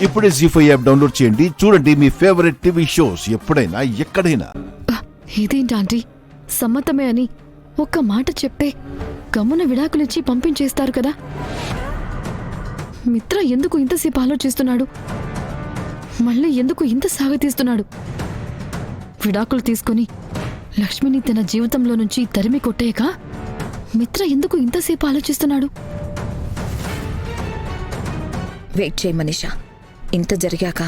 ఇప్పుడే జీ5 app download చేయండి. చూడండి మీ ఫేవరెట్ టీవీ షోస్ ఎప్పుడైనా ఎక్కడైనా. ఇదేంటి ఆంటీ, సమ్మతమే అని ఒక్క మాట చెప్తే గమ్మున విడాకులిచ్చి పంపించేస్తారు కదా. మిత్ర ఎందుకు ఇంతసేపు ఆలోచిస్తున్నాడు? మళ్ళీ ఎందుకు ఇంత సాగతీస్తున్నాడు? విడాకులు తీసుకుని లక్ష్మిని తన జీవితంలో నుంచి తరిమి కొట్టేయక మిత్ర ఎందుకు ఇంతసేపు ఆలోచిస్తున్నాడు? వెయిట్ చేయి మనీషా. ఇంత జరిగాక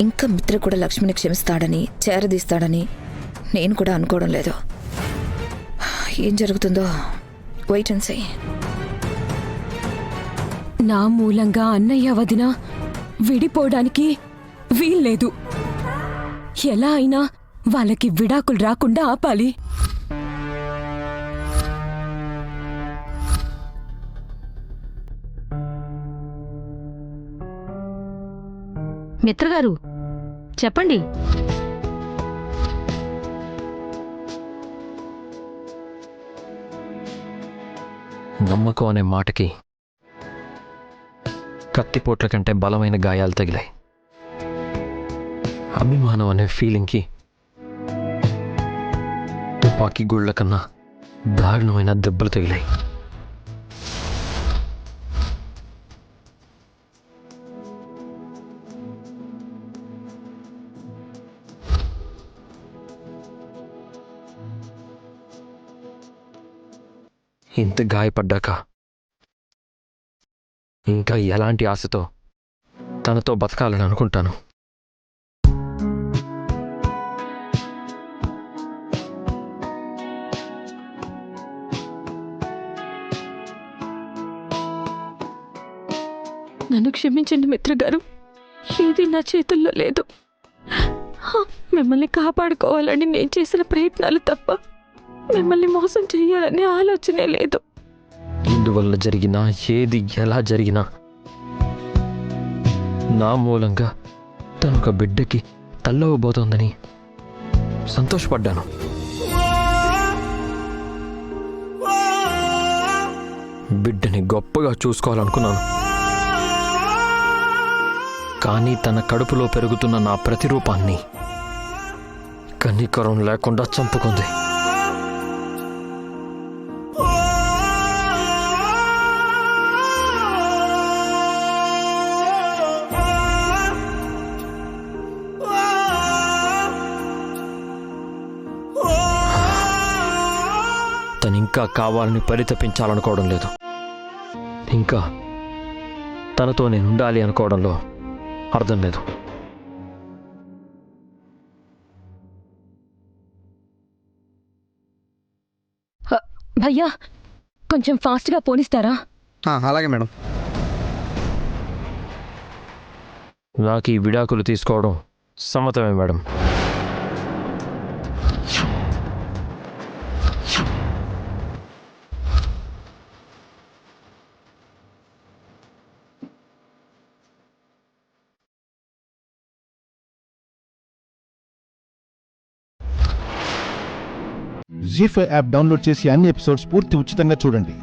ఇంకా మిత్ర కూడా లక్ష్మిని క్షమిస్తాడని, చేరదీస్తాడని నేను కూడా అనుకోవడం లేదు. ఏం జరుగుతుందో వెయిట్ అండ్ సీ. నా మూలంగా అన్నయ్య వదిన విడిపోవడానికి వీల్లేదు. ఎలా అయినా వాళ్ళకి విడాకులు రాకుండా ఆపాలి. మిత్రగారు చెప్పండి. నమ్మకం అనే మాటకి కత్తిపోట్ల కంటే బలమైన గాయాలు తగిలాయి. అభిమానం అనే ఫీలింగ్కి తుపాకీ గుళ్ళ కన్నా దారుణమైన దెబ్బలు తగిలాయి. ఇంత గాయపడ్డాక ఇంకా ఎలాంటి ఆశతో తనతో బతకాలని అనుకుంటాను. నన్ను క్షమించండి మిత్రగారు, ఏది నా చేతుల్లో లేదు. మిమ్మల్ని కాపాడుకోవాలని నేను చేసిన ప్రయత్నాలు తప్ప మిమ్మల్ని మోసం చేయాలనే ఆలోచనే లేదు. ఇందువల్ల జరిగినా, ఏది ఎలా జరిగినా నా మూలంగా తనొక బిడ్డకి తల్లవబోతోందని సంతోషపడ్డాను. బిడ్డని గొప్పగా చూసుకోవాలనుకున్నాను. కానీ తన కడుపులో పెరుగుతున్న నా ప్రతిరూపాన్ని కనికరం లేకుండా చంపుకుంది. తనింకా కావాలని పరితపించాలనుకోవడం లేదు. ఇంకా తనతో నేను ఉండాలి అనుకోవడంలో అర్థం లేదు. భయ్యా, కొంచెం ఫాస్ట్గా పోనిస్తారా? అలాగే మేడం. నాకు ఈ విడాకులు తీసుకోవడం సమ్మతమే మేడం. జీ5 యాప్ డౌన్లోడ్ చేసి అన్ని ఎపిసోడ్స్ పూర్తి ఉచితంగా చూడండి.